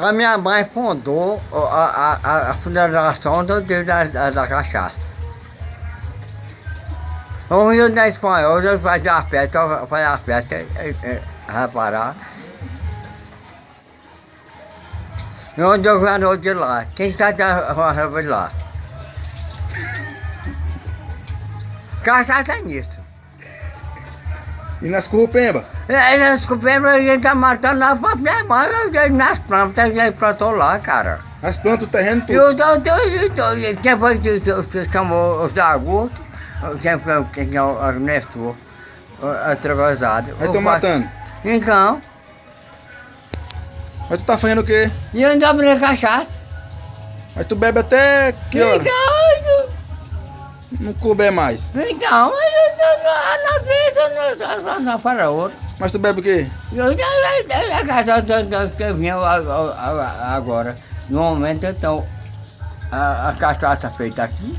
A minha mãe fundou a fundação da cachaça. O Rio da Espanha, hoje eu fazia a festa, reparar. E onde eu ganhou de lá? Quem está de lá? Cachaça é nisso. E nas currupembas? Nas currupembas a gente tá matando lá pra minha mãe, nas plantas, a gente plantou lá, cara. As plantas, o terreno, tudo? Quem foi que chamou os Augusto, quem é o Ernesto, o Tragosado. Aí estão matando? Então. Mas tu tá fazendo o quê? E eu ainda abrindo cachaça. Aí tu bebe até que hora? Então, Não couber mais. Então, mas na frente não para outro. Mas tu bebe o quê? A cachaça que vinha agora. No momento, então, a cachaça feita aqui.